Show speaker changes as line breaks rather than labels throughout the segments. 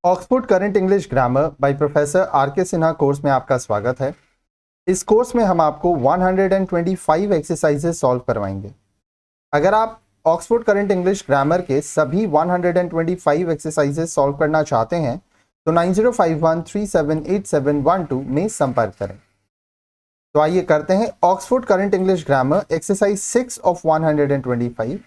Oxford current English grammar by professor are के Sinha course में आपका स्वागत है। इस कोर्स में हम आपको 125 एक्सरसाइजेस सॉल्व करवाएंगे। अगर आप ऑक्सफोर्ड करंट इंग्लिश ग्रामर के सभी 125 एक्सरसाइजेस सॉल्व करना चाहते हैं तो 9051378712 में संपर्क करें। तो आइए करते हैं Oxford current English grammar exercise 6 of 125।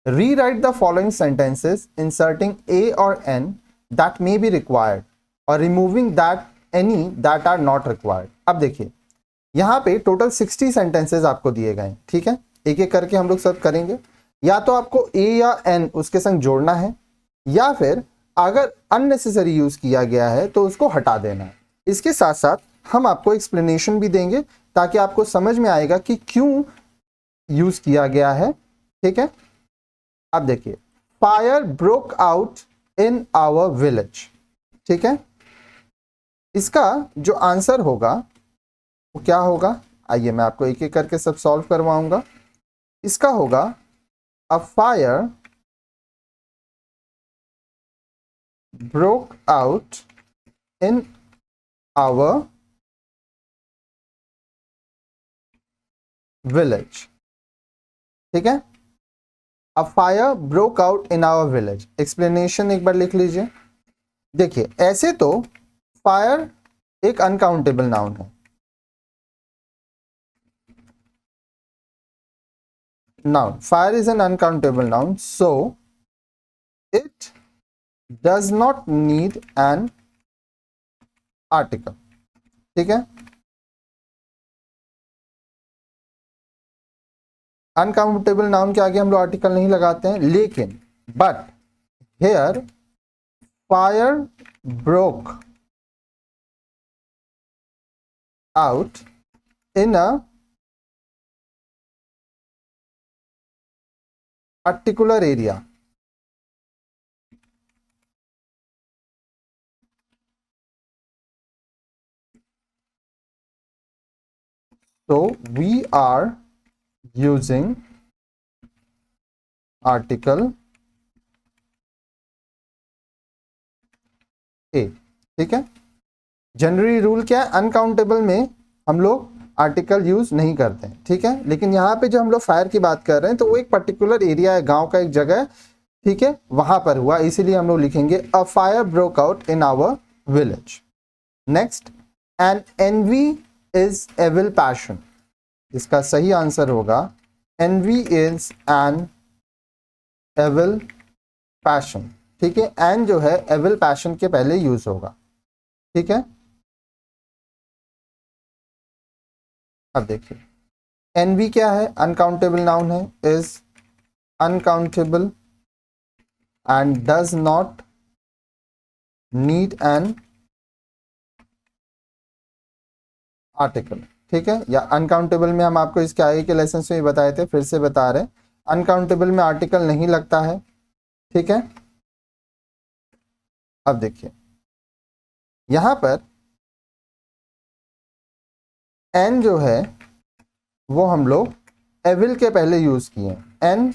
Rewrite the following sentences inserting a or n that may be required और removing that any that are not required। अब देखिए यहाँ पे टोटल 60 सेंटेंसेस आपको दिए गए, ठीक है। एक एक करके हम लोग सब करेंगे। या तो आपको a या n उसके संग जोड़ना है, या फिर अगर अननेसेसरी यूज किया गया है तो उसको हटा देना है। इसके साथ साथ हम आपको एक्सप्लेनेशन भी देंगे ताकि आपको समझ में आएगा कि क्यों यूज किया गया है, ठीक है। अब देखिए, fire broke out in our village, ठीक है। इसका जो आंसर होगा वो क्या होगा, आइए मैं आपको एक एक करके सब सॉल्व करवाऊंगा। इसका होगा a fire broke out in our village, ठीक है। A fire broke out in our village। Explanation एक बार लिख लीजिए। देखिए ऐसे तो फायर एक अनकाउंटेबल नाउन है। Noun fire is an uncountable noun, so it does not need an article, ठीक है। अनकाउंटेबल नाउन के आगे हम लोग आर्टिकल नहीं लगाते हैं, लेकिन but here fire broke out in a particular area, so we are using article a, ठीक है। जनरली रूल क्या है, अनकाउंटेबल में हम लोग आर्टिकल यूज नहीं करते हैं, ठीक है। लेकिन यहाँ पे जो हम लोग फायर की बात कर रहे हैं तो वो एक पर्टिकुलर एरिया है, गांव का एक जगह है, ठीक है, वहां पर हुआ, इसीलिए हम लोग लिखेंगे a fire broke out in our village. Next, an envy is evil passion. इसका सही आंसर होगा envy is an evil passion, ठीक है। एन जो है एविल पैशन के पहले यूज होगा, ठीक है। अब देखिए एनवी क्या है, अनकाउंटेबल नाउन है, is uncountable and does not need an article, ठीक है। या अनकाउंटेबल में हम आपको इसके आगे के लेसन में ही बताए थे, फिर से बता रहे हैं, अनकाउंटेबल में आर्टिकल नहीं लगता है, ठीक है। अब देखिए यहां पर एन जो है वो हम लोग एविल के पहले यूज किए। An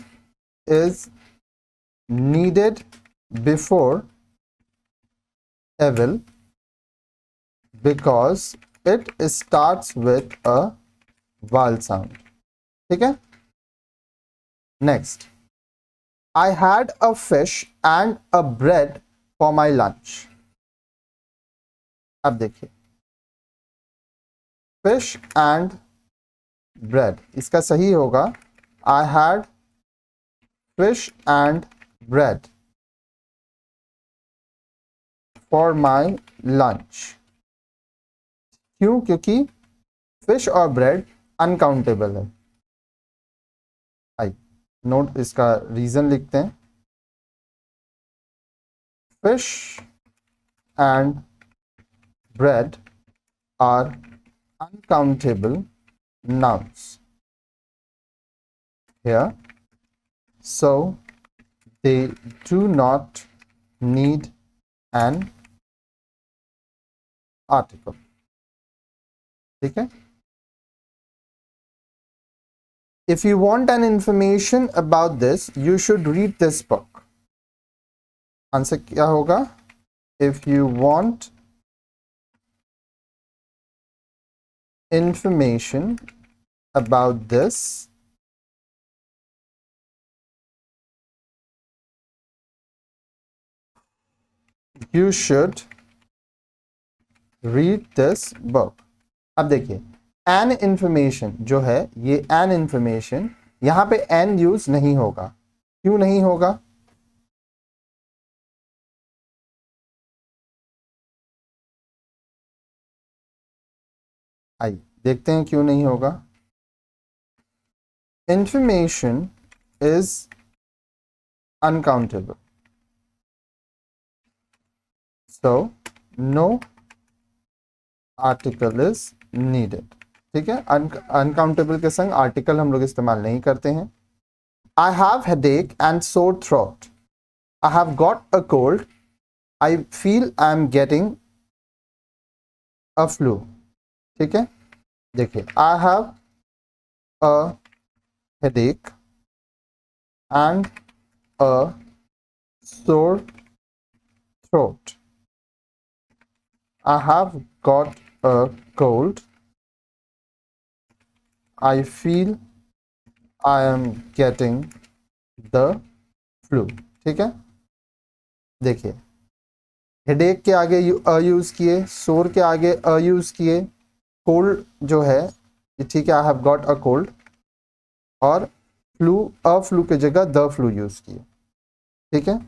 is needed before evil because it starts with a vowel sound, ठीक है। Next, I had a fish and a bread for my lunch. अब देखिए फिश एंड ब्रेड, इसका सही होगा I had fish and bread for my lunch. क्यों? क्योंकि fish और ब्रेड अनकाउंटेबल है। आई नोट इसका रीजन लिखते हैं, fish and bread are uncountable nouns here, so they do not need an article, ठीक है। If you want an information about this, you should read this book। Answer क्या होगा, if you want information about this, you should read this book. अब देखिए an information जो है, ये an information, यहां पे एन यूज नहीं होगा। क्यों नहीं होगा? आइए देखते हैं क्यों नहीं होगा। Information is uncountable, so no article is needed। ठीक है, अनकाउंटेबल के संग आर्टिकल हम लोग इस्तेमाल नहीं करते हैं। I have headache and sore throat, I have got a cold, I feel I'm getting a flu। ठीक है, देखिए I have a headache and a sore throat, I have got a cold, I feel I am getting the flu। ठीक है, देखिए headache के आगे अ use किए, सोर के आगे अ यूज किए, कोल्ड जो है ठीक है I have got a cold, और फ्लू अ फ्लू की जगह द फ्लू यूज किए। ठीक है,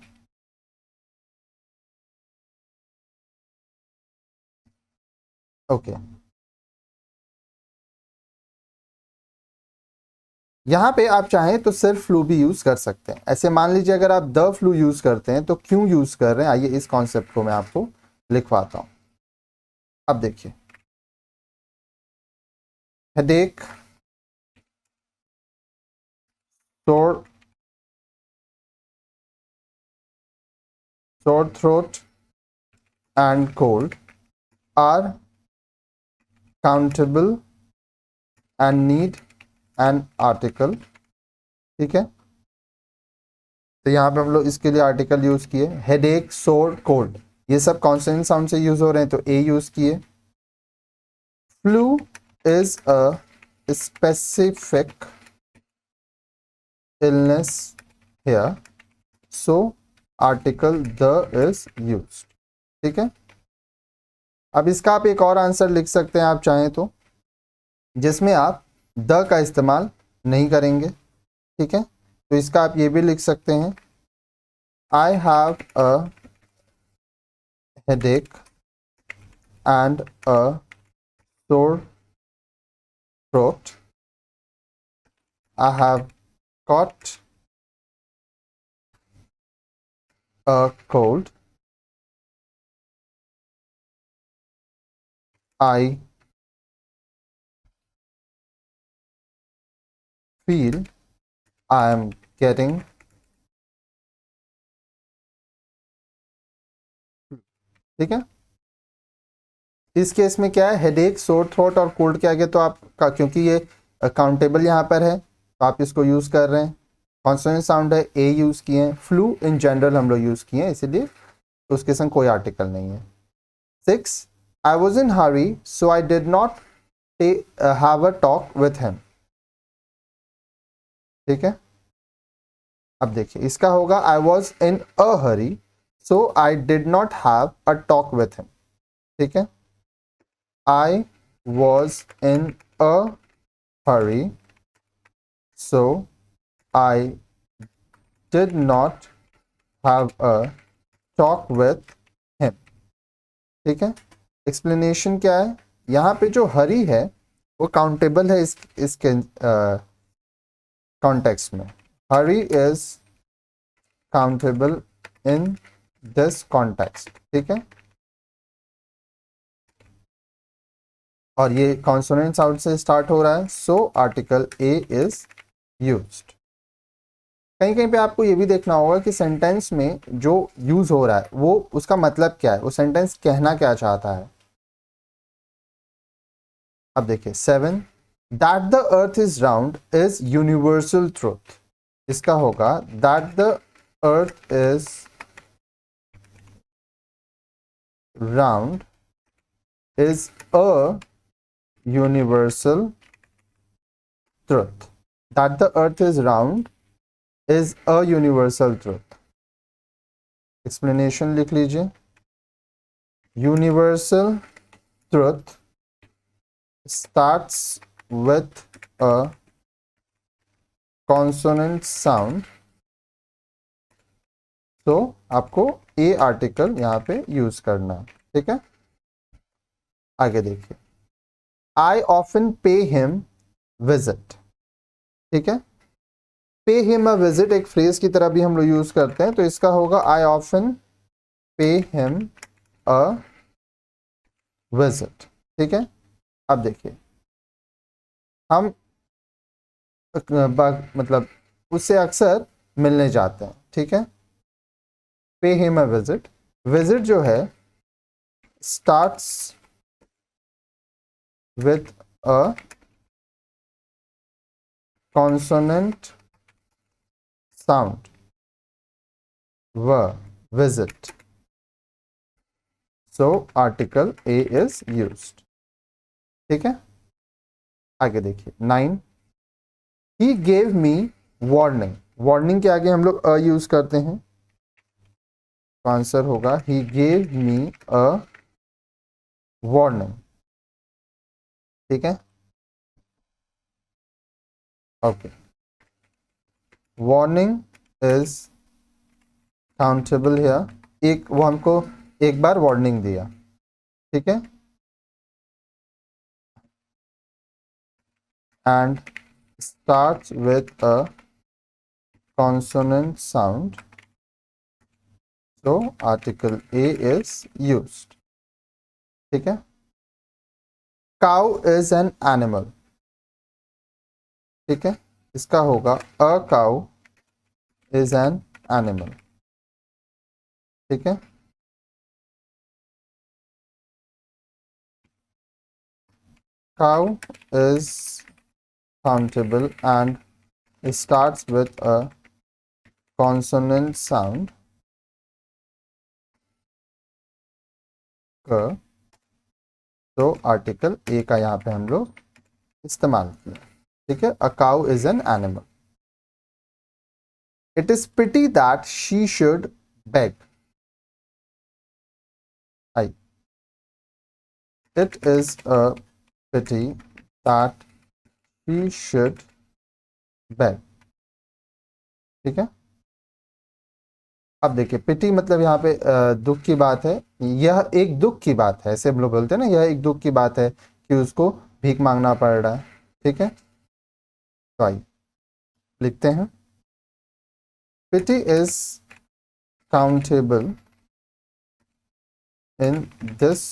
ओके। यहाँ पे आप चाहें तो सिर्फ फ्लू भी यूज कर सकते हैं। ऐसे मान लीजिए अगर आप द फ्लू यूज करते हैं तो क्यों यूज कर रहे हैं, आइए इस कॉन्सेप्ट को मैं आपको लिखवाता हूं। अब देखिए headache, sore throat and cold are countable and need an article। ठीक है, तो यहाँ पे हम लोग इसके लिए आर्टिकल यूज किए। हेडेक, सोर, कोल्ड, ये सब कॉन्सोनेंट साउंड से यूज हो रहे हैं तो ए यूज किए। Flu is a specific illness here, so article the is used। ठीक है, अब इसका आप एक और आंसर लिख सकते हैं आप चाहें तो, जिसमें आप द का इस्तेमाल नहीं करेंगे। ठीक है, तो इसका आप ये भी लिख सकते हैं, I have a headache and a sore throat, I have got a cold, I feel I am getting। ठीक है, इस केस में क्या है, हेडेक, सोर थ्रोट और कोल्ड के आगे तो आपका, क्योंकि ये काउंटेबल यहाँ पर है तो आप इसको यूज कर रहे हैं। कॉन्सोनेंट साउंड है, ए यूज किए हैं। फ्लू इन जनरल हम लोग यूज किए हैं, इसीलिए तो उसके संग कोई आर्टिकल नहीं है। 6, I was in Hari so I did not have a talk with him. ठीक है, अब देखिए इसका होगा I was in a Hari so I did not have a talk with him. ठीक है, I was in a Hari so I did not have a talk with him। ठीक है, एक्सप्लेनेशन क्या है, यहाँ पे जो हरी है वो काउंटेबल है इसके कॉन्टेक्स्ट में। Hurry is countable in this context. ठीक है, और ये कॉन्सोनेंट साउंड से स्टार्ट हो रहा है, सो आर्टिकल ए इज यूज्ड। कहीं कहीं पे आपको ये भी देखना होगा कि सेंटेंस में जो यूज हो रहा है वो उसका मतलब क्या है, वो सेंटेंस कहना क्या चाहता है। अब देखिए 7, that the earth is round is universal truth. इसका होगा that the earth is round is a universal truth. That the earth is round is a universal truth. Explanation लिख लीजिए. Universal truth starts with a consonant sound. तो आपको ए article यहाँ पे use करना है. ठीक है, आगे देखिए. I often pay him visit. ठीक है, पे हिम अ विजिट एक फ्रेज की तरह भी हम लोग यूज करते हैं, तो इसका होगा I often pay him a visit. ठीक है, अब देखिए हम मतलब उससे अक्सर मिलने जाते हैं. ठीक है, pay him a visit. Visit जो है starts with a consonant sound. V visit. So article A is used. ठीक है, आगे देखिए 9. He gave me warning. Warning के आगे हम लोग अ यूज करते हैं, आंसर होगा ही गेव मी अ वार्निंग. ठीक है, okay. Warning is countable here. एक वो हमको एक बार वार्निंग दिया. ठीक है, and starts with a consonant sound. So article A is used. ठीक है, cow is an animal. ठीक है, इसका होगा a cow is an animal. ठीक है, cow is countable and it starts with a consonant sound. क. तो आर्टिकल ए का यहाँ पे हम लोग इस्तेमाल किया. ठीक है, a cow is an animal. It is pity that she should beg. I. It is a pity that she should beg. ठीक है, अब देखिए पिटी मतलब यहाँ पे दुख की बात है. यह एक दुख की बात है, ऐसे हम लोग बोलते हैं ना, यह एक दुख की बात है कि उसको भीख मांगना पड़ रहा है. ठीक है, तो आइए लिखते हैं. Pity is countable in this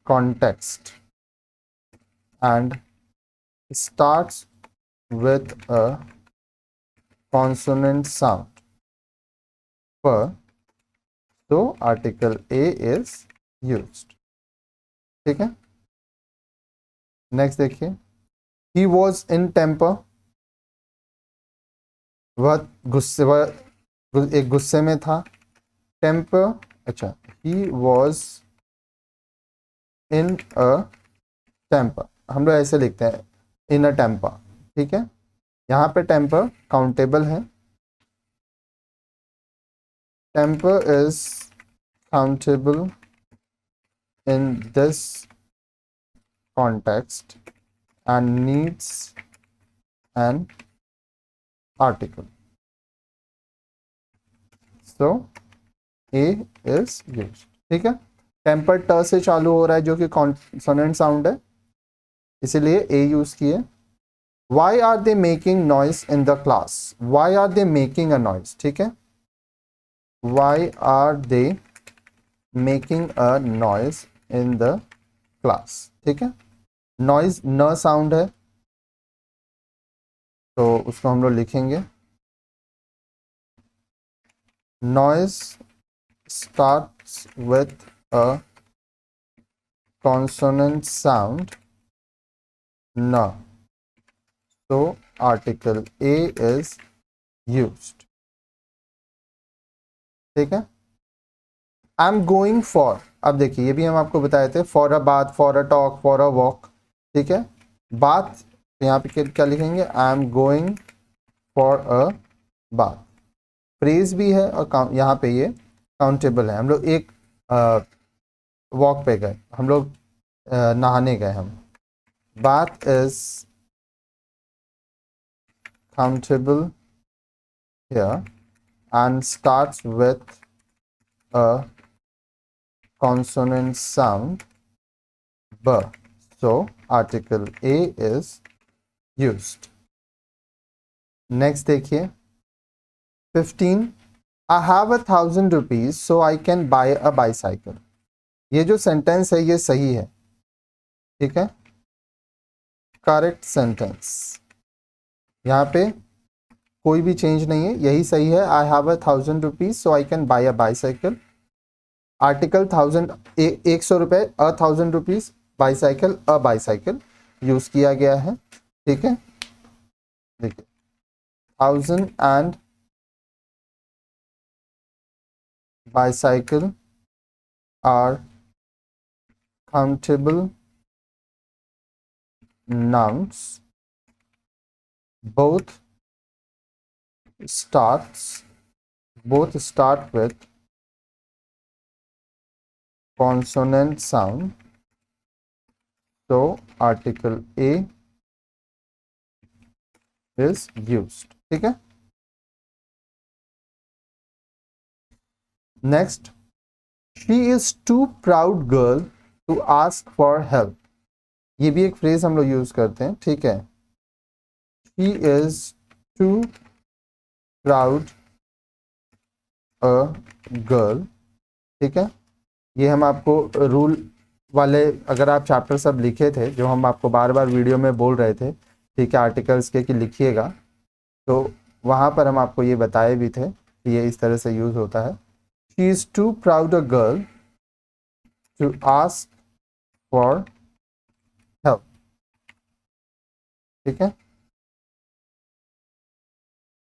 context and starts with a consonant sound. Per, so article A is used. ठीक है, नेक्स्ट देखिए. He was in temper. वह एक गुस्से में था. टेम्पर, अच्छा, he was in a temper. हम लोग ऐसे लिखते हैं in a temper. ठीक है, यहाँ पे टेम्पर काउंटेबल है. Temper is countable in this context and needs an article. So A is used. ठीक है, टेम्पर ट से चालू हो रहा है जो कि कॉन्सोनेंट साउंड है, इसीलिए ए यूज किए. Why are they making noise in the class? Why are they making a noise? ठीक है, Why are they making a noise in the class? ठीक है, नॉइज न साउंड है, तो उसको हम लोग लिखेंगे noise starts with a consonant sound न. So article A is used. ठीक है, आई एम गोइंग फॉर, अब देखिए ये भी हम आपको बताए थे, for a bath, for a talk, for a walk, ठीक है। बाथ यहाँ पे क्या लिखेंगे, I am going for a bath. Phrase भी है और यहाँ पे ये काउंटेबल है। हम लोग एक वॉक पे गए, हम लोग नहाने गए हम, bath is countable here and starts with a consonant sound b, so article a is used. Next देखिए 15, I have 1,000 rupees so I can buy a bicycle. ये जो सेंटेंस है ये सही है, ठीक है, करेक्ट सेंटेंस, यहाँ पे कोई भी चेंज नहीं है, यही सही है। I have 1,000 rupees so I can buy a bicycle. Article 1,000, 100 रुपए, 1,000 रुपीज, बाईसाइकिल, अ बाईसाइकिल यूज किया गया है, ठीक है। देखिए 1,000 and bicycle are countable nouns. Both starts both start with consonant sound, so article a is used, ठीक है। Next, she is too proud girl to ask for help. ये भी एक फ्रेज हम लोग यूज करते हैं, ठीक है। She is too proud a girl, ठीक है। ये हम आपको रूल वाले, अगर आप चैप्टर सब लिखे थे जो हम आपको बार बार वीडियो में बोल रहे थे, ठीक है, आर्टिकल्स के कि लिखिएगा, तो वहाँ पर हम आपको ये बताए भी थे कि ये इस तरह से यूज होता है। She is too proud a girl to ask for help, ठीक है।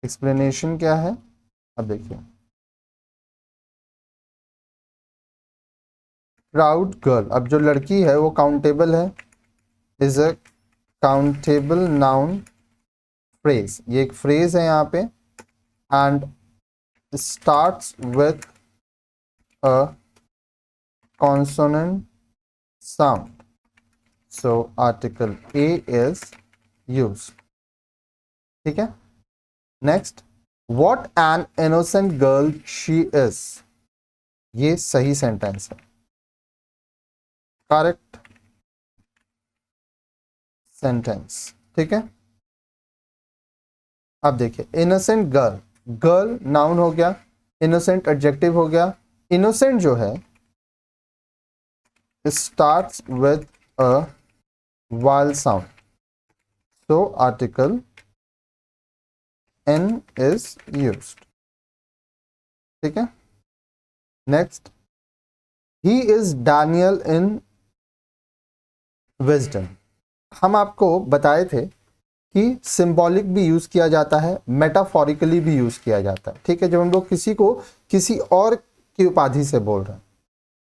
एक्सप्लेनेशन क्या है, अब देखिए, प्राउड गर्ल, अब जो लड़की है वो काउंटेबल है, is a countable noun phrase, ये एक फ्रेज है यहाँ पे, and starts with a consonant sound, so article a is used, ठीक है। Next, what an innocent girl she is, ये सही सेंटेंस है, करेक्ट सेंटेंस, ठीक है। अब देखिए इनोसेंट गर्ल, गर्ल नाउन हो गया, इनोसेंट एडजेक्टिव हो गया। इनोसेंट जो है starts with a vowel sound, so article n is used, ठीक है। Next, he is Daniel in wisdom, हम आपको बताए थे कि सिंबॉलिक भी यूज किया जाता है, मेटाफोरिकली भी यूज किया जाता है, ठीक है। जब हम लोग किसी को किसी और की उपाधि से बोल रहे हैं,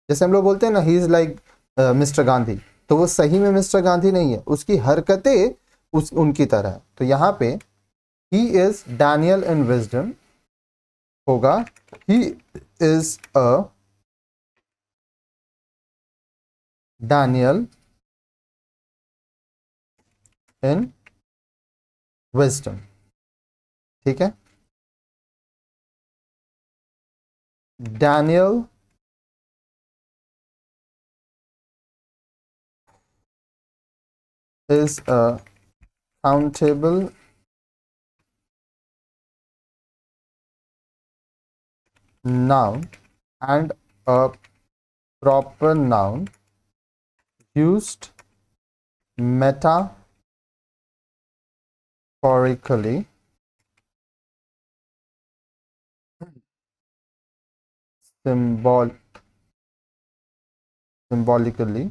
जैसे हम लोग बोलते हैं ना he is like mister Gandhi, तो वो सही में मिस्टर गांधी नहीं है, उसकी हरकतें उनकी तरह है। तो यहाँ पे he is Daniel in wisdom होगा he is a Daniel in wisdom, ठीक है। Daniel is a countable noun and a proper noun used metaphorically, symbol symbolically,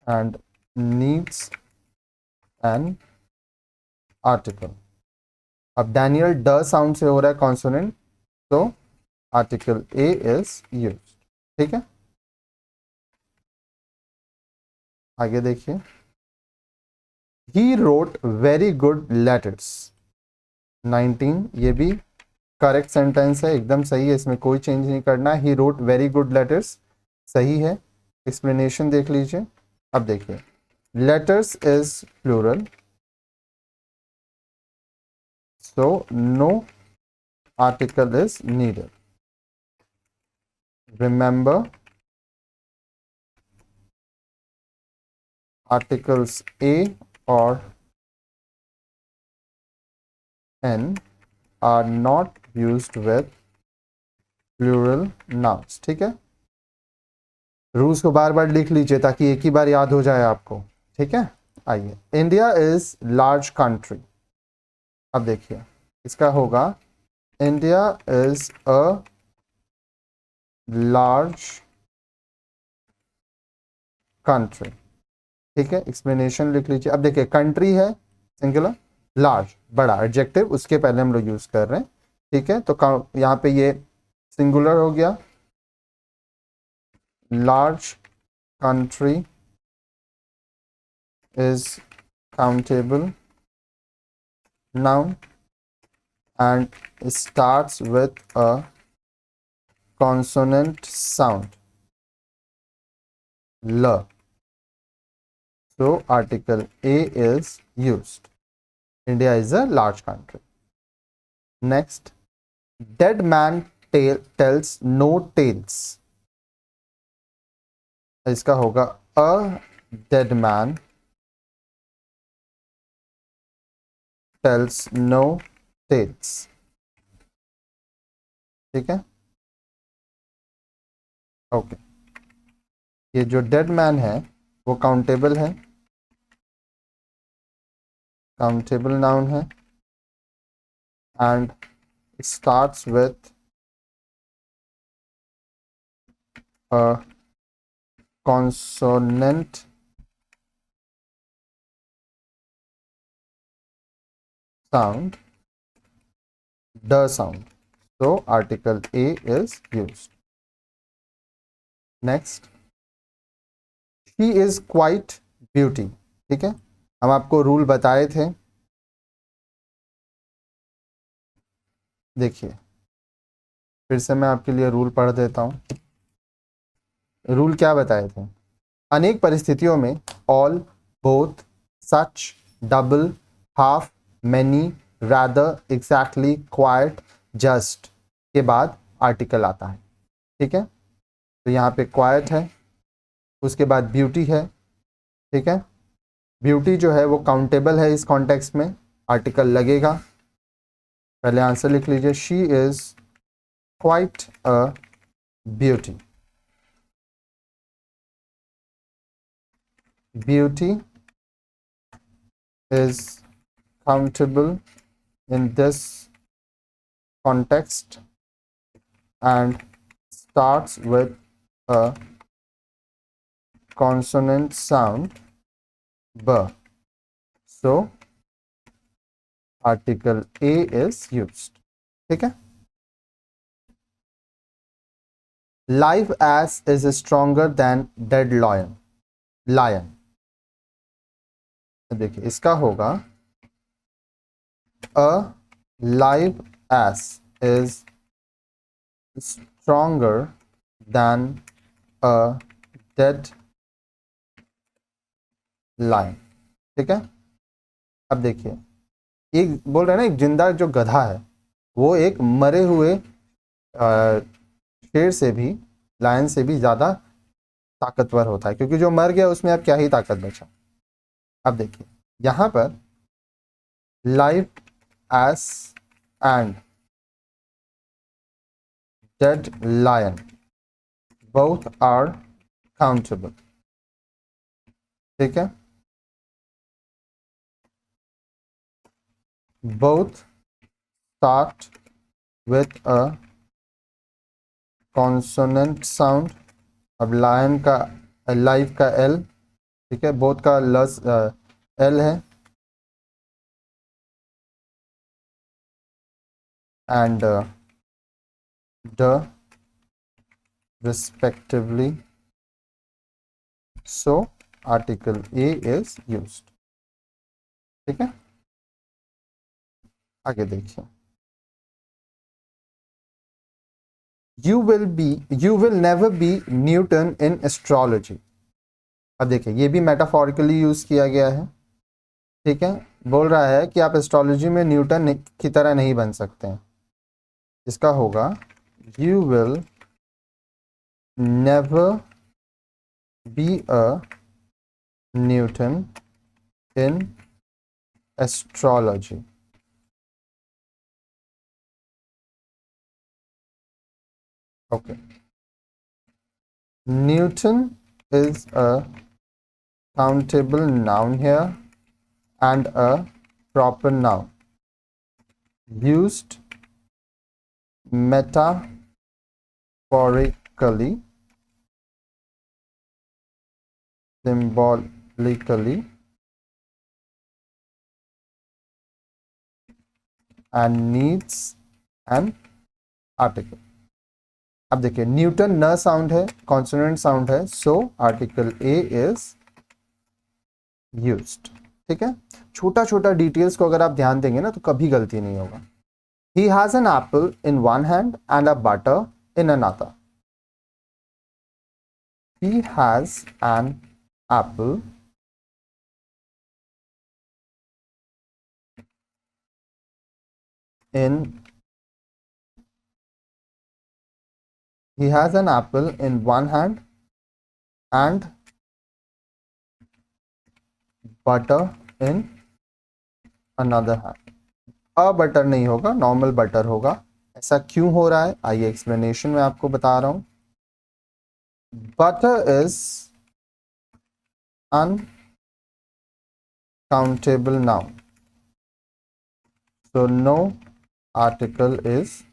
and needs an article. अब डैनियल ड साउंड से हो रहा है कॉन्सोनेंट, तो आर्टिकल ए इज यूज्ड। ठीक है, आगे देखिए। ही रोट वेरी गुड लेटर्स। 19, ये भी करेक्ट सेंटेंस है, एकदम सही है, इसमें कोई चेंज नहीं करना है। He wrote very good letters सही है। एक्सप्लेनेशन देख लीजिए। अब देखिए, letters is plural, so no article is needed. Remember, articles a और an are not used with plural nouns. ठीक है, रूल्स को बार बार लिख लीजिए ताकि एक ही बार याद हो जाए आपको। ठीक है, आइए। India is large country. अब देखिए, इसका होगा India is a large country. ठीक है, एक्सप्लेनेशन लिख लीजिए। अब देखिए, कंट्री है सिंगुलर, लार्ज बड़ा एडजेक्टिव, उसके पहले हम लोग यूज कर रहे हैं। ठीक है, तो यहाँ पे ये सिंगुलर हो गया, large country is countable noun and starts with a consonant sound l, so article a is used. India is a large country. Next, dead man tells no tales. इसका होगा a dead man tells no tales. ठीक है, okay. ये जो dead man है वो countable है, countable noun है, and starts with a consonant sound, the sound, so article a is used. Next, she is quite beauty. ठीक है, हम आपको रूल बताए थे, देखिए फिर से मैं आपके लिए रूल पढ़ देता हूं। रूल क्या बताए थे? अनेक परिस्थितियों में all, both, such, double, half, many, rather, exactly, quite, just के बाद आर्टिकल आता है। ठीक है, तो यहाँ पे क्वाइट है, उसके बाद ब्यूटी है। ठीक है, ब्यूटी जो है वो काउंटेबल है, इस कॉन्टेक्स्ट में आर्टिकल लगेगा। पहले आंसर लिख लीजिए, she is quite a beauty. Beauty is countable in this context and starts with a consonant sound b, so article a is used. ठीक है, live ass is stronger than dead lion। देखिए, इसका होगा a live ass is stronger than a dead lion। ठीक है, अब देखिए, एक बोल रहे हैं ना, एक जिंदा जो गधा है वो एक मरे हुए शेर से भी, लायन से भी ज्यादा ताकतवर होता है, क्योंकि जो मर गया उसमें अब क्या ही ताकत बचा। अब देखिए, यहां पर live ass and dead lion both are countable. ठीक है, both start with a consonant sound। अब लायन का लाइव का एल, ठीक है, बोथ का लस एल है, and the respectively, so article A is used. ठीक है, आगे देखिए. You will never be Newton in astrology. अब देखिए ये भी मेटाफोरिकली यूज किया गया है. ठीक है, बोल रहा है कि आप एस्ट्रोलॉजी में न्यूटन की तरह नहीं बन सकते हैं. इसका होगा you will never be a Newton in astrology. Okay. Newton is a countable noun here and a proper noun used metaphorically, symbolically, and needs an article. अब देखिए न्यूटन न साउंड है, कॉन्सोनेंट साउंड है, सो आर्टिकल ए इज यूज्ड. ठीक है, छोटा छोटा details को अगर आप ध्यान देंगे ना तो कभी गलती नहीं होगा. He has an apple in one hand and a butter in another. He has an apple in he has an apple in one hand and butter in another hand. A butter नहीं होगा, normal butter होगा. ऐसा क्यों हो रहा है आइए explanation में आपको बता रहा हूं. Butter is uncountable noun, so no article is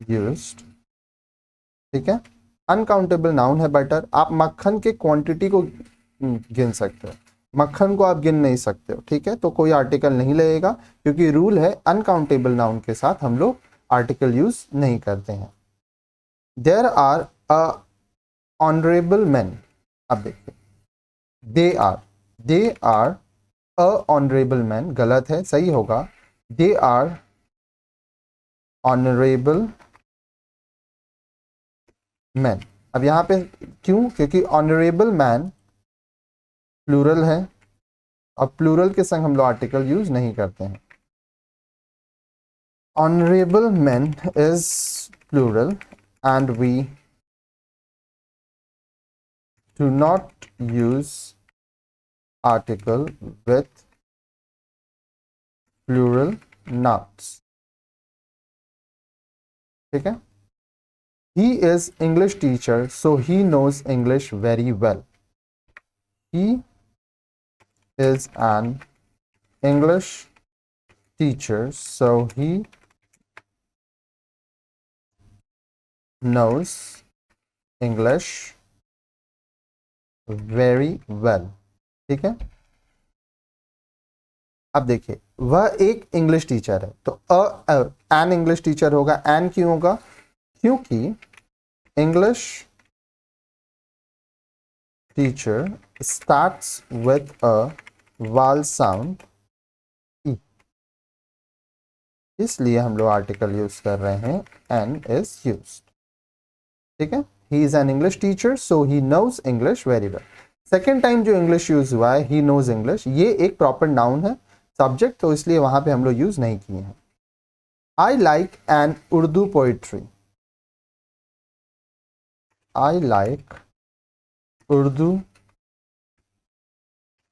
used. ठीक है, अनकाउंटेबल नाउन है बटर. आप मक्खन के क्वांटिटी को गिन सकते हो, मक्खन को आप गिन नहीं सकते हो. ठीक है, तो कोई आर्टिकल नहीं लगेगा क्योंकि रूल है अनकाउंटेबल नाउन के साथ हम लोग आर्टिकल यूज नहीं करते हैं. There are a honourable man. अब देखिए they are a honourable man गलत है, सही होगा दे आर ऑनरेबल मैन. अब यहां पे क्यों, क्योंकि ऑनरेबल मैन प्लूरल है और प्लूरल के संग हम लोग आर्टिकल यूज नहीं करते हैं. Honourable man is plural and we do not use article with plural nouns. ठीक है, he is English teacher so he knows English very well. He is an English teacher so he knows English very well. ठीक है, अब देखिए वह एक English teacher है तो एन इंग्लिश टीचर होगा. एन क्यों होगा, क्योंकि English teacher starts with a vowel sound, इसलिए हम लोग आर्टिकल यूज कर रहे हैं एन इज यूज्ड. ठीक है, he is an English teacher so he knows English very well. Second time जो इंग्लिश यूज हुआ है ही नोज इंग्लिश, ये एक प्रॉपर नाउन है सब्जेक्ट, तो इसलिए वहां पे हम लोग यूज नहीं किए हैं. I like an Urdu poetry. I like Urdu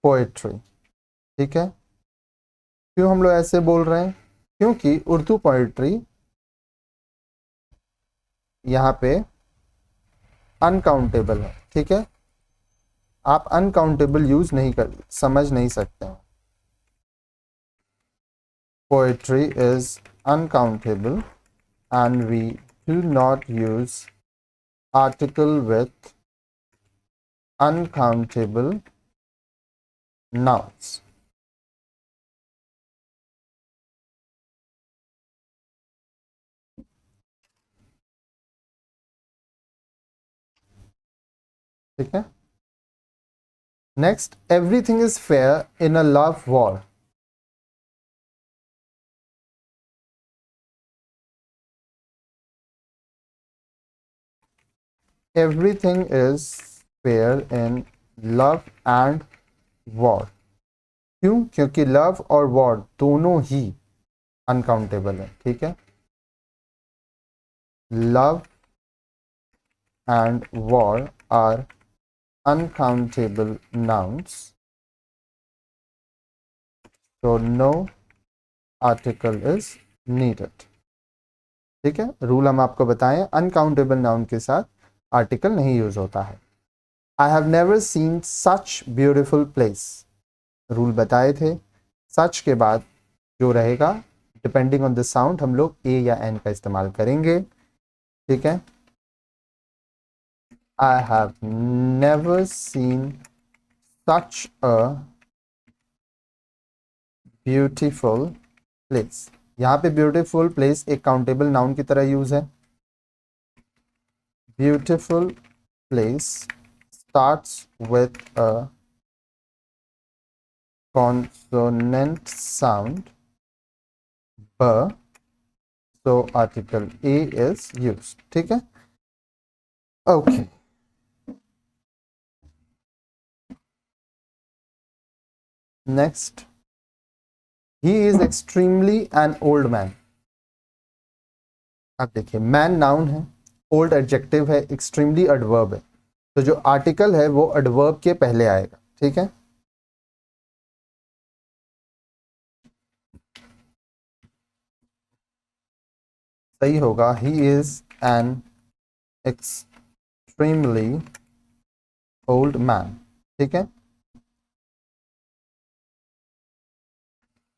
poetry. ठीक है, क्यों हम लोग ऐसे बोल रहे हैं, क्योंकि उर्दू पोएट्री यहां पे अनकाउंटेबल है. ठीक है, आप अनकाउंटेबल यूज नहीं कर समझ नहीं सकते हैं. Poetry is uncountable and we do not use article with uncountable nouns. ठीक है। Next, everything is fair in a love war. Everything is fair in love and war. क्यों? क्योंकि लव और वॉर दोनों ही अनकाउंटेबल है। ठीक है, love and war are uncountable nouns, so no article is needed। ठीक है, रूल हम आपको बताएं, अनकाउंटेबल नाउन के साथ आर्टिकल नहीं यूज होता है। I have never seen such beautiful place, rule बताए थे। सच के बाद जो रहेगा डिपेंडिंग ऑन द साउंड हम लोग ए या एन का इस्तेमाल करेंगे। ठीक है, I have never seen such a beautiful place. यहाँ पे ब्यूटीफुल प्लेस एक काउंटेबल नाउन की तरह यूज है। Beautiful place starts with a consonant sound ब, so article a is used। ठीक है, okay. Next, he is extremely an old man। अब देखिए, मैन नाउन है, ओल्ड एडजेक्टिव है, एक्सट्रीमली एडवर्ब है, तो जो आर्टिकल है वो एडवर्ब के पहले आएगा। ठीक है, सही होगा, he is an extremely old man। ठीक है,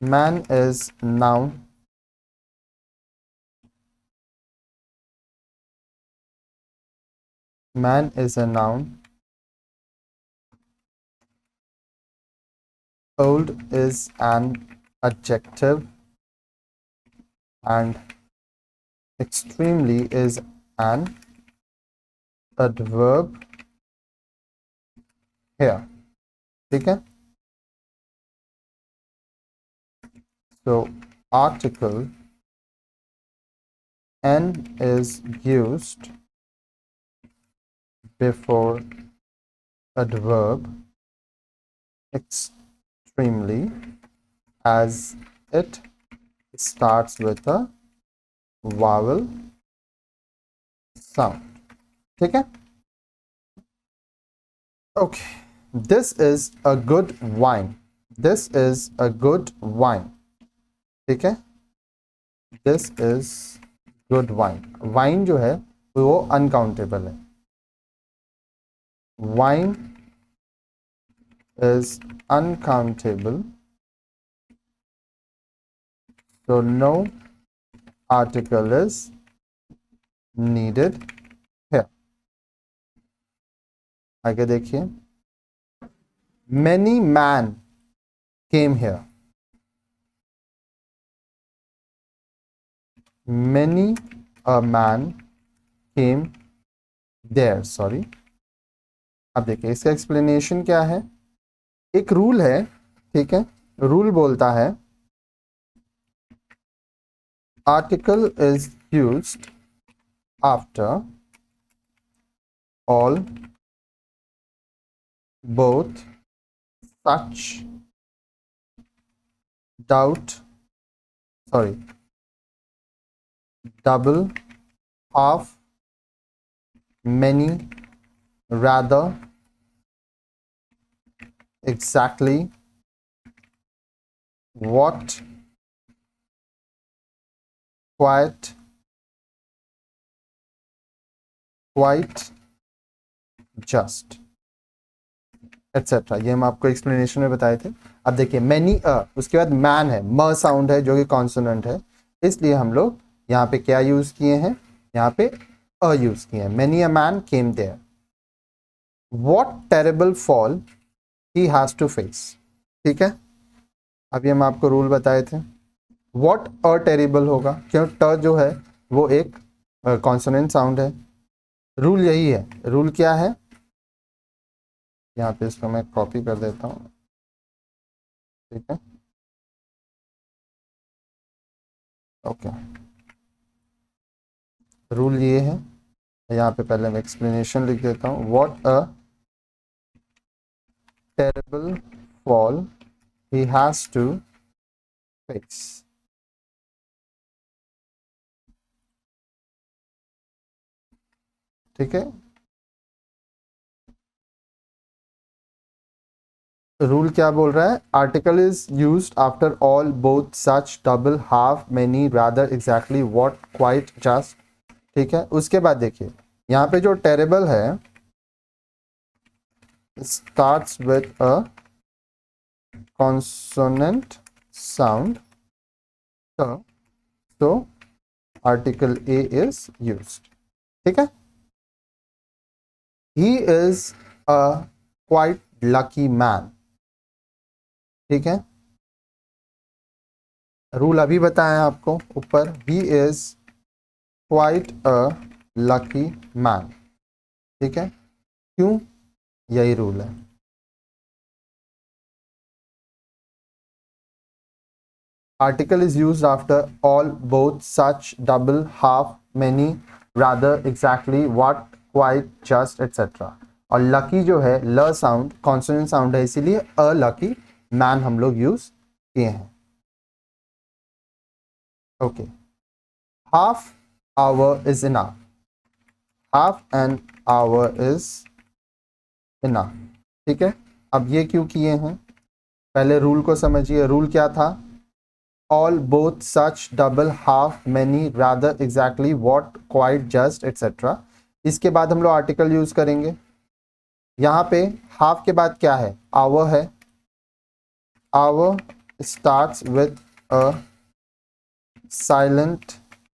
man is noun, man is a noun, old is an adjective, and extremely is an adverb here। ठीक है, so article n is used before adverb extremely as it starts with a vowel sound। ठीक है, okay, this is a good wine, this is a good wine। ठीक है, this is good wine, wine जो है वो uncountable है, wine is uncountable, so no article is needed here। आगे देखिए, many man came here, many a man came there, sorry. अब देखिए इसका एक्सप्लेनेशन क्या है। एक रूल है, ठीक है, रूल बोलता है article is used after all both such doubt, sorry, double, half, many, rather, exactly, what, quite, quite, just, etcetera. ये हम आपको एक्सप्लेनेशन में बताए थे। अब देखिए मैनी उसके बाद मैन है, म साउंड है जो कि कॉन्सोनेंट है, इसलिए हम लोग यहाँ पे क्या यूज किए हैं, यहाँ पे अ यूज किए हैं। Many a man came there, what terrible fall he has to face. ठीक है, अभी हम आपको रूल बताए थे। व्हाट अ टेरेबल होगा, क्यों ट जो है वो एक कॉन्सोनेंट साउंड है। रूल यही है, रूल क्या है, यहाँ पे इसको मैं कॉपी कर देता हूँ, ठीक है, ओके। रूल ये है, यहाँ पे पहले मैं एक्सप्लेनेशन लिख देता हूँ। What a terrible fall he has to fix. ठीक है, रूल क्या बोल रहा है? Article is used after all both such double half many rather exactly what quite just. ठीक है, उसके बाद देखिए यहाँ पे जो टेरेबल है starts with a consonant sound, so article A is used। ठीक है, he is a quite lucky man। ठीक है, रूल अभी बताया आपको ऊपर, he is quite a lucky man। ठीक है, क्यों? यही रूल है। Article is used after all both such double half many rather exactly what quite just etc। और लकी जो है ल साउंड कॉन्सोनेंट साउंड है, इसीलिए अ लकी मैन हम लोग यूज किए हैं। Okay, half hour is enough, half an hour is enough. ठीक है, अब ये क्यों किए हैं? पहले रूल को समझिए। रूल क्या था? All both such double half many rather exactly what quite just etcetera. इसके बाद हम लोग आर्टिकल यूज करेंगे। यहाँ पे हाफ के बाद क्या है? आवर है। Hour starts with a silent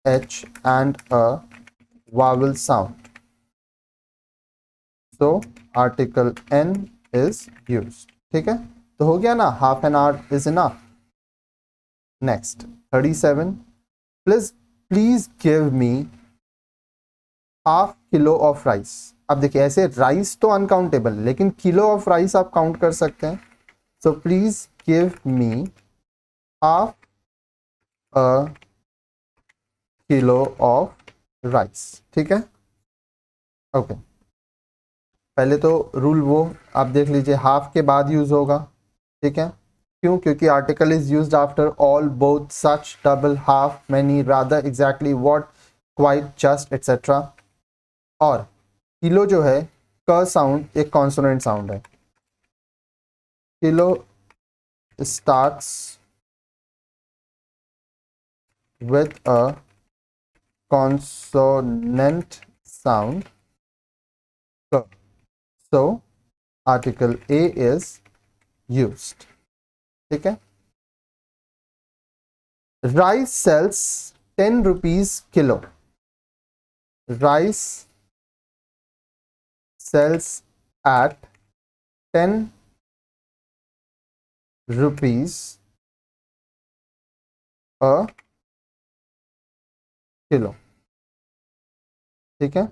H and a vowel sound, so article an is used. ठीक है, तो हो गया ना, half an hour is enough. Next 37, please please give me half kilo of rice. अब देखिए ऐसे राइस तो अनकाउंटेबल, लेकिन किलो ऑफ राइस आप काउंट कर सकते हैं। So please give me half a kilo of rice. ठीक है, ओके। पहले तो रूल वो आप देख लीजिए, हाफ के बाद यूज होगा। ठीक है, क्यों? क्योंकि article is used after all both such double half many rather exactly what quite just etcetera. और किलो जो है क साउंड एक कॉन्सोनेंट साउंड है। Kilo starts with a consonant sound, so article A is used। ठीक है, rice sells 10 rupees kilo. Rice sells at 10 rupees a kilo. ठीक है,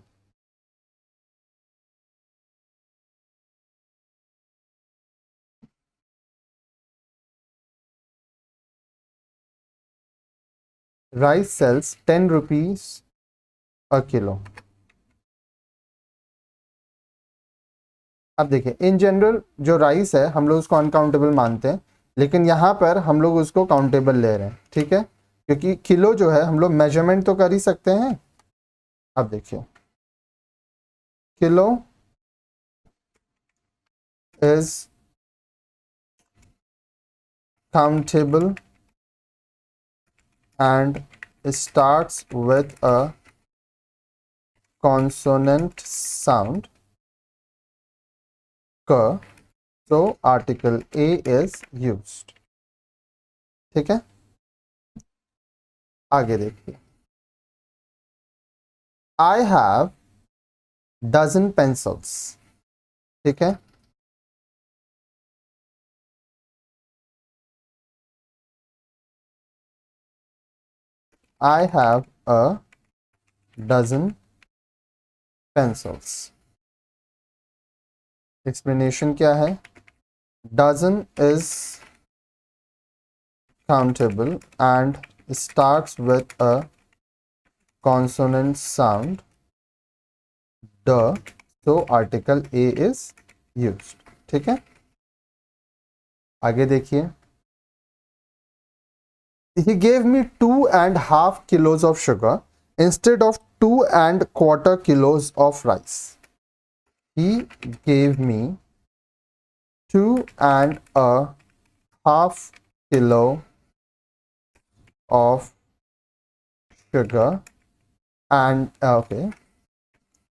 rice sells 10 rupees a kilo. अब देखिए इन जनरल जो rice है हम लोग उसको अनकाउंटेबल मानते हैं, लेकिन यहाँ पर हम लोग उसको काउंटेबल ले रहे हैं। ठीक है, क्योंकि किलो जो है हम लोग मेजरमेंट तो कर ही सकते हैं। अब देखिए kilo is countable and starts with a consonant sound k, so article A is used। ठीक है, आगे देखिए, I have dozen pencils। ठीक है, I have a dozen pencils। Explanation क्या है? Dozen is countable and starts with a consonant sound the, so article a is used. ठीक है, आगे देखिए. He gave me 2.5 kilos of sugar instead of 2.25 kilos of rice. He gave me 2.5 kilo of sugar and okay,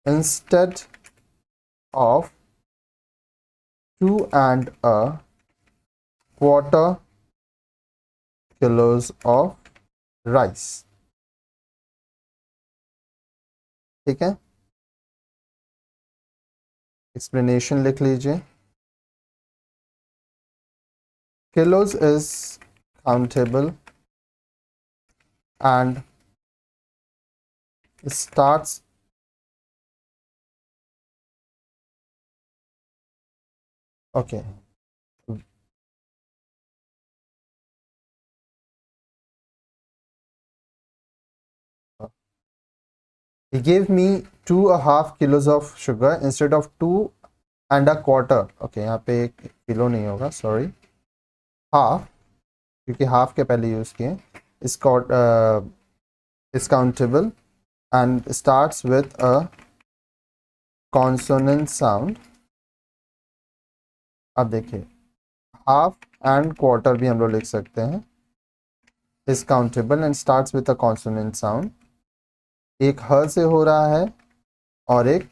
instead of 2.25 kilos of rice. ठीक है, explanation लिख लीजिए. Kilos is countable and starts okay. He gave me 2.5 kilos of sugar instead of 2.25. okay, यहाँ पे एक kilo नहीं होगा, sorry, half, क्योंकि हाफ के पहले यूज किए. Is countable and starts with a consonant sound. अब देखिए, हाफ एंड क्वार्टर भी हम लोग लिख सकते हैं. Is countable and starts with a consonant sound. एक ह से हो रहा है और एक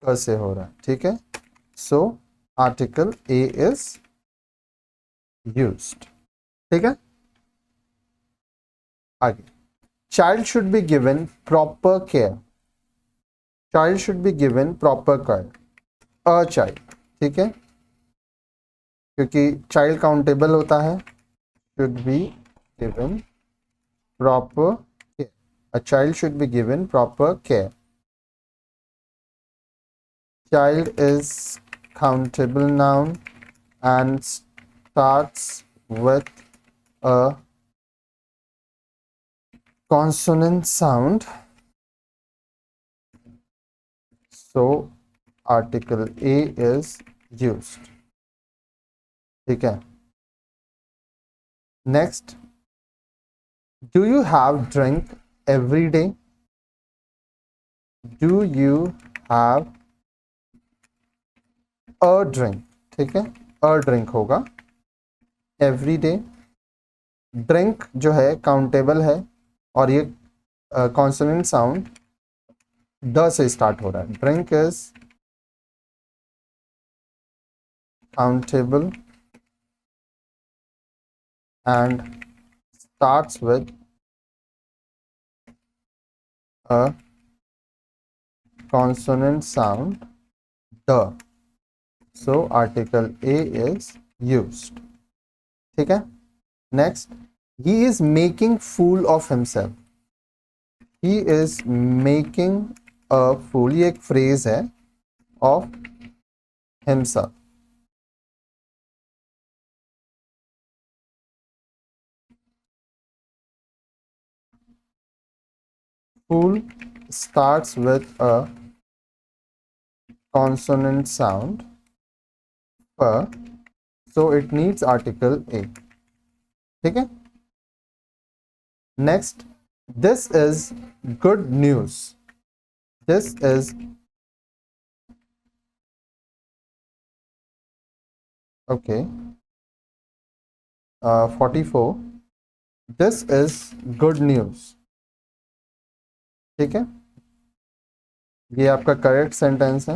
क से हो रहा है. ठीक है, सो आर्टिकल ए इज यूज्ड. ठीक है, आगे. Child should be given proper care. Child should be given proper care. A child. ठीक है, क्योंकि चाइल्ड काउंटेबल होता है. Should be given proper care. A child should be given proper care. Child is countable noun and starts with a consonant sound. So article A is used. ठीक है. Next, do you have drink every day? Do you have a drink? ठीक है, a drink होगा. Every day. Drink जो है countable है और ये कॉन्सोनेंट साउंड द से स्टार्ट हो रहा है. Drink is countable and starts with a consonant sound d, so article A is used. ठीक है. Next, he is making fool of himself. He is making a fool, ये एक phrase है, of himself. Fool starts with a consonant sound पर, so it needs article A. ठीक है. Next, this is good news. This is okay. 44. This is good news. ठीक है, ये आपका करेक्ट सेंटेंस है.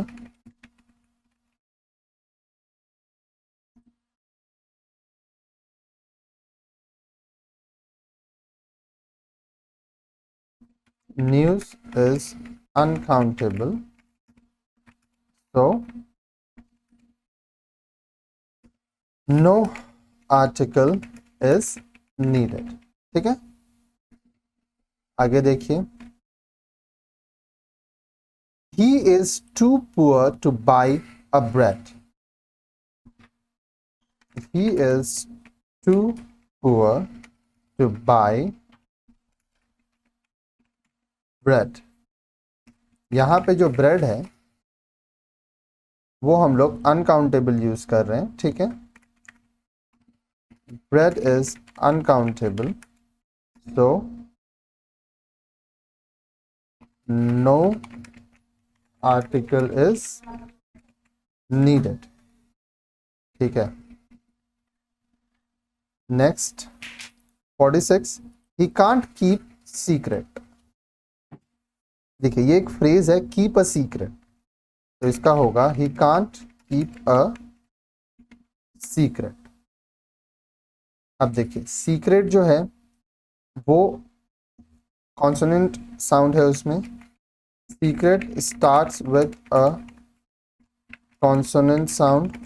News is uncountable, so no article is needed. ठीक है, आगे देखिए. he is too poor to buy a bread. He is too poor to buy bread. यहां पे जो bread है वो हम लोग अनकाउंटेबल यूज कर रहे हैं, ठीक है. bread is uncountable, so no article is needed. ठीक है. Next 46, he can't keep secret. देखिए ये एक फ्रेज है, कीप अ सीक्रेट, तो इसका होगा he can't keep a secret. अब देखिए सीक्रेट जो है वो कॉन्सोनेंट साउंड है, उसमें secret starts with a consonant sound,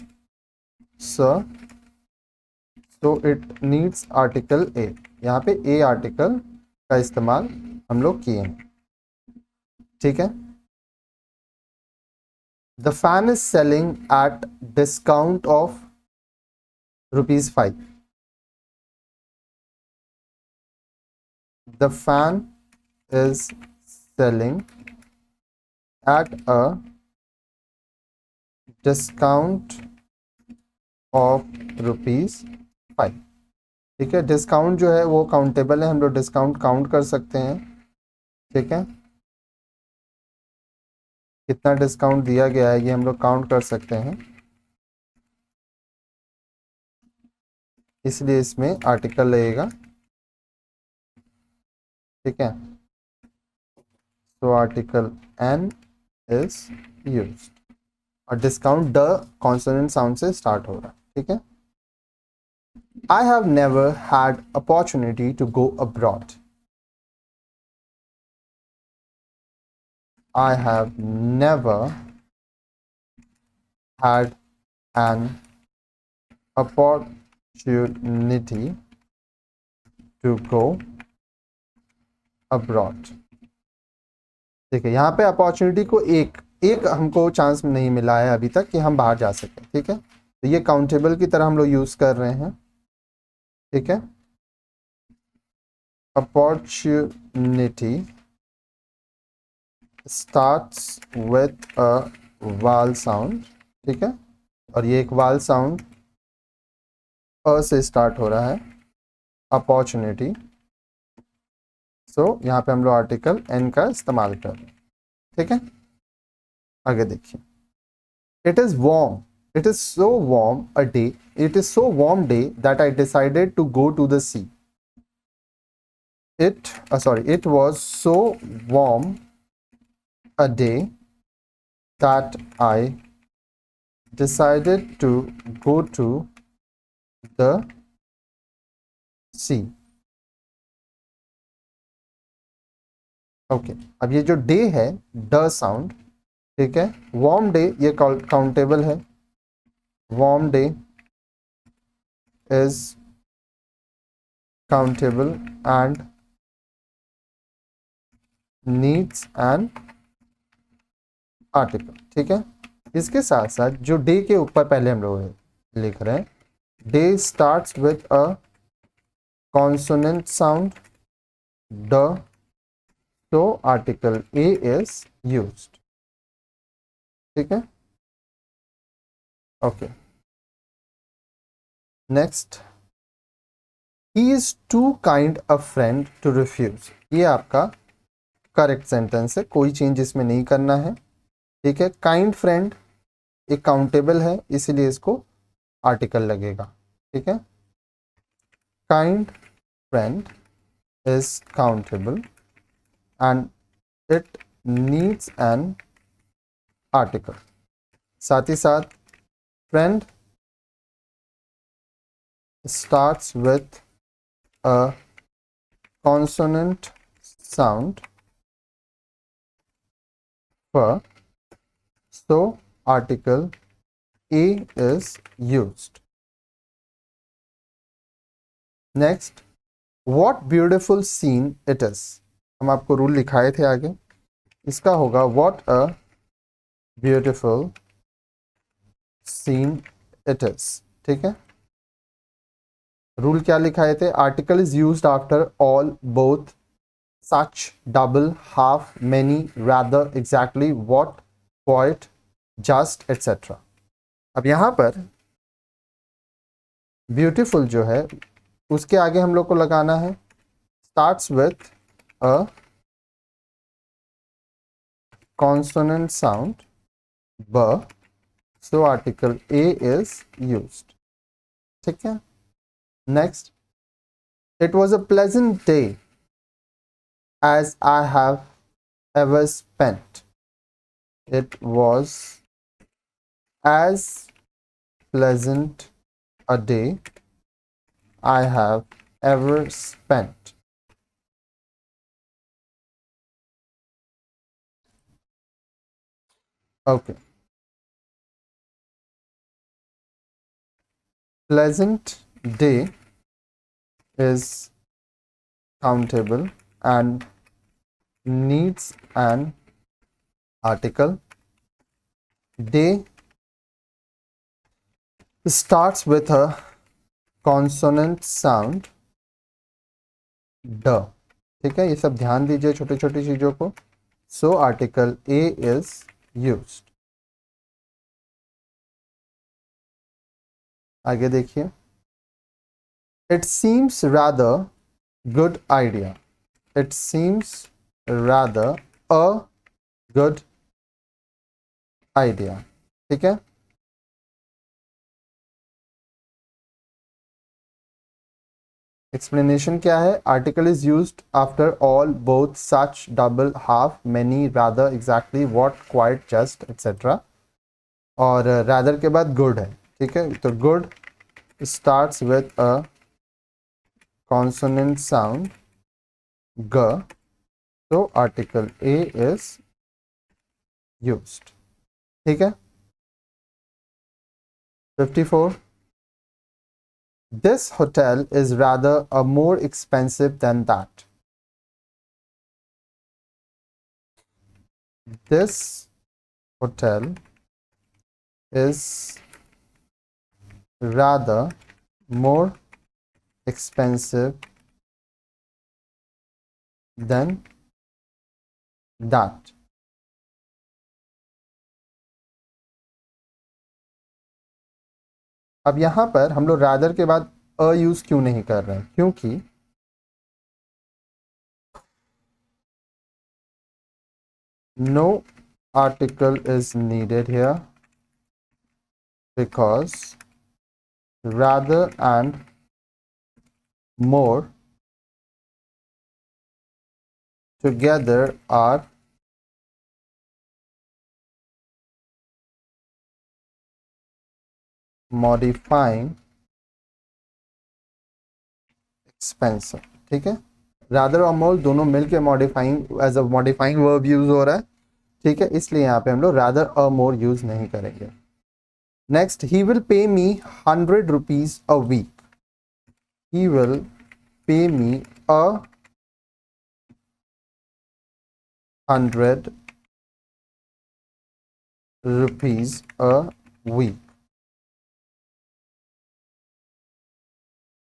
so it needs article a. यहाँ पे ए आर्टिकल का इस्तेमाल हम लोग किए हैं, ठीक है. The fan is selling at discount of ₹5. The fan is selling at a discount of ₹5. ठीक है. डिस्काउंट जो है वो काउंटेबल है, हम लोग डिस्काउंट काउंट कर सकते हैं, ठीक है. कितना डिस्काउंट दिया गया है ये हम लोग काउंट कर सकते हैं, इसलिए इसमें आर्टिकल लगेगा, ठीक है. तो आर्टिकल एन इज यूज्ड और डिस्काउंट द कॉन्सोनेंट साउंड से स्टार्ट हो रहा है, ठीक है. I have never had opportunity to go abroad. I have never had an opportunity to go abroad. देखिए यहाँ पे अपॉर्चुनिटी को एक हमको चांस नहीं मिला है अभी तक कि हम बाहर जा सकें, ठीक है. तो ये काउंटेबल की तरह हम लोग यूज कर रहे हैं, ठीक है. Opportunity starts with a vowel sound, ठीक है. और ये एक वाल साउंड अ से स्टार्ट हो रहा है, अपॉर्चुनिटी. सो यहाँ पे हम लोग आर्टिकल एन का इस्तेमाल कर रहे हैं, ठीक है. आगे देखिए. It is warm. It is so warm a day. It is so warm day that I decided to go to the sea. It was so warm a day that I decided to go to the sea. Okay. अब ये जो day है ड sound, ठीक है. Warm day ये countable है. Warm day is countable and needs an article, ठीक है. इसके साथ साथ जो डे के ऊपर पहले हम लोग लिख रहे हैं, day starts with a consonant sound ड, तो आर्टिकल ए इज यूज्ड, ठीक है. Okay. Next, he is too kind a friend to refuse. ये आपका करेक्ट सेंटेंस है, कोई चेंज इसमें नहीं करना है, ठीक है. काइंड फ्रेंड एक काउंटेबल है, इसीलिए इसको आर्टिकल लगेगा, ठीक है. Kind friend is countable and it needs an article. साथ ही साथ friend starts with a consonant sound for, so article a is used. Next, what beautiful scene it is. हम आपको रूल लिखाए थे आगे, इसका होगा what a beautiful seen it is. ठीक है, रूल क्या लिखाए थे? Article is used after all, both, such, double, half, many, rather, exactly, what, quite, just, etcetera. अब यहां पर ब्यूटीफुल जो है उसके आगे हम लोग को लगाना है starts with a consonant sound b, so article A is used. ठीक है, next, it was a pleasant day as I have ever spent. It was as pleasant a day I have ever spent. Okay. Pleasant day is countable and needs an article. Day starts with a consonant sound ड। ठीक है, ये सब ध्यान दीजिए छोटी छोटी चीजों को। सो आर्टिकल ए इज यूज्ड। आगे देखिए, it seems rather good idea. It seems rather a good idea. ठीक है, एक्सप्लेनेशन क्या है? Article is used after all, both, such, double, half, many, rather, exactly, what, quite, just, etcetera. और rather के बाद good है। ठीक है, तो good starts with a consonant sound ग, तो आर्टिकल ए इज यूज्ड। ठीक है, 54, this hotel is rather a more expensive than that. This hotel is rather more expensive than that. अब यहां पर हम लोग rather के बाद अ यूज क्यों नहीं कर रहे हैं? क्योंकि no article is needed here, because rather and more together are modifying expensive। ठीक है, रादर और मोर दोनों मिलके modifying as a modifying verb use हो रहा है। ठीक है, इसलिए यहाँ पे हम लोग रादर और मोर यूज नहीं करेंगे। Next, he will pay me 100 rupees a week. He will pay me a 100 rupees a week.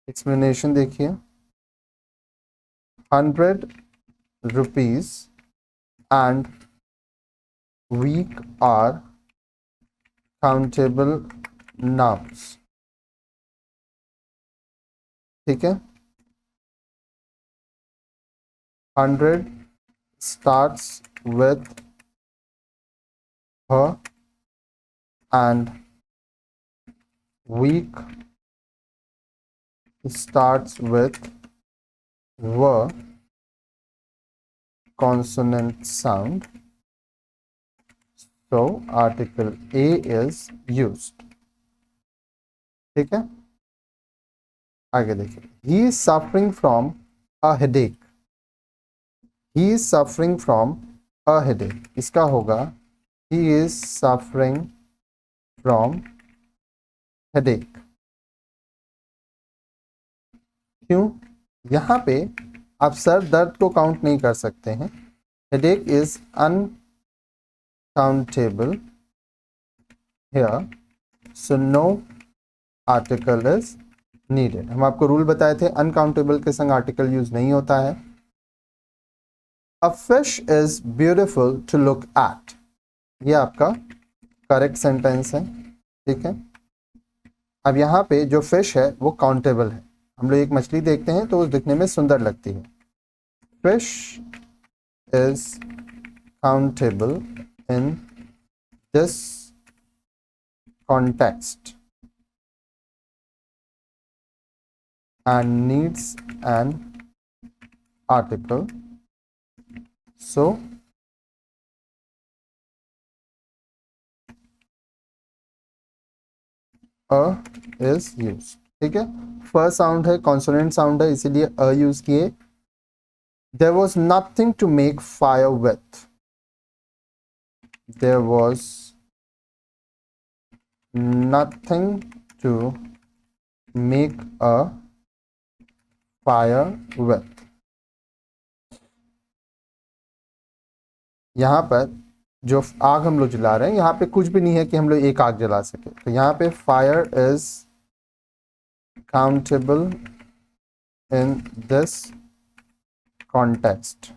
Explanation देखिए, 100 rupees and week are countable nouns. ठीक है, 100 starts with her and week starts with were consonant sound, so article a is used। ठीक है, आगे देखिए, he is suffering from a headache। he is suffering from a headache, इसका होगा he is suffering from headache। क्यों? यहां पे आप सर दर्द को काउंट नहीं कर सकते हैं। Headache is countable here, so no article is needed. हम आपको रूल बताए थे अनकाउंटेबल के संग आर्टिकल यूज नहीं होता है. A fish is beautiful to look at. ये आपका करेक्ट सेंटेंस है. ठीक है. अब यहाँ पे जो फिश है वो काउंटेबल है. हम लोग एक मछली देखते हैं तो वो दिखने में सुंदर लगती है. Fish is countable in this context and needs an article, so a is used. ठीक है. फर्स्ट साउंड है, कॉन्सोनेंट साउंड है, इसीलिए अ यूज किए. There was nothing to make fire with. There was nothing to make a fire with. यहाँ पर जो आग हम लोग जला रहे हैं, यहाँ पे कुछ भी नहीं है कि हम लोग एक आग जला सके. तो यहाँ पे fire is countable in this context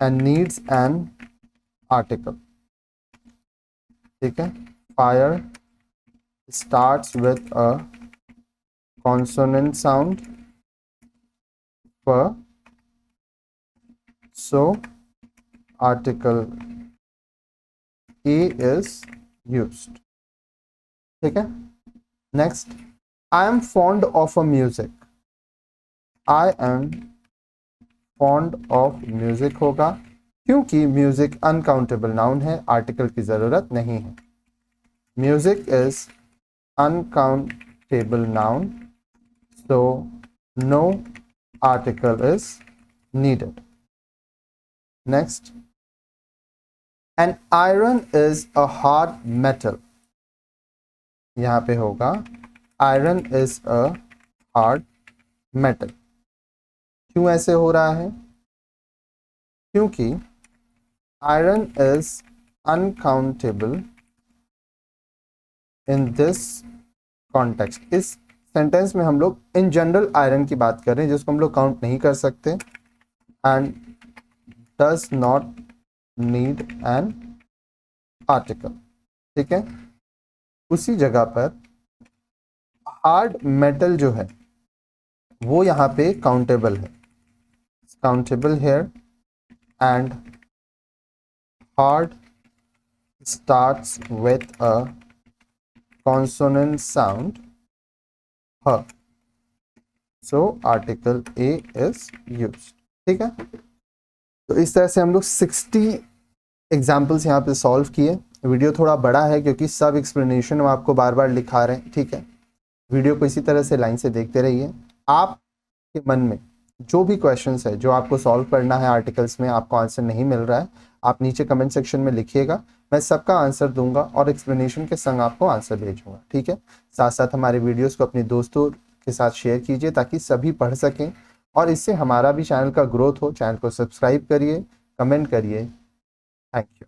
and needs an article. ठीक है. Fire starts with a consonant sound पर, so article A is used. ठीक है. Next, I am fond of a music. I am fond of music होगा क्योंकि music uncountable noun है, article की जरूरत नहीं है. Music is uncountable noun, so no article is needed. Next, an iron is a hard metal. यहाँ पे होगा iron is a hard metal. क्यों ऐसे हो रहा है? क्योंकि iron is uncountable in this context. इस सेंटेंस में हम लोग इन जनरल आयरन की बात कर रहे हैं जिसको हम लोग काउंट नहीं कर सकते, and does not need an article. ठीक है. उसी जगह पर हार्ड मेटल जो है वो यहाँ पे काउंटेबल है. Countable hair and hard starts with a consonant sound h, so article A is used. ठीक है. तो इस तरह से हम लोग 60 एग्जाम्पल्स यहाँ पे सॉल्व किए. वीडियो थोड़ा बड़ा है क्योंकि सब एक्सप्लेनेशन हम आपको बार बार लिखा रहे हैं. ठीक है. वीडियो को इसी तरह से लाइन से देखते रहिए. आपके मन में जो भी क्वेश्चंस है जो आपको सॉल्व करना है आर्टिकल्स में, आपको आंसर नहीं मिल रहा है, आप नीचे कमेंट सेक्शन में लिखिएगा. मैं सबका आंसर दूंगा और एक्सप्लेनेशन के संग आपको आंसर भेजूंगा. ठीक है. साथ साथ हमारे वीडियोज़ को अपने दोस्तों के साथ शेयर कीजिए ताकि सभी पढ़ सकें और इससे हमारा भी चैनल का ग्रोथ हो. चैनल को सब्सक्राइब करिए, कमेंट करिए. Thank you.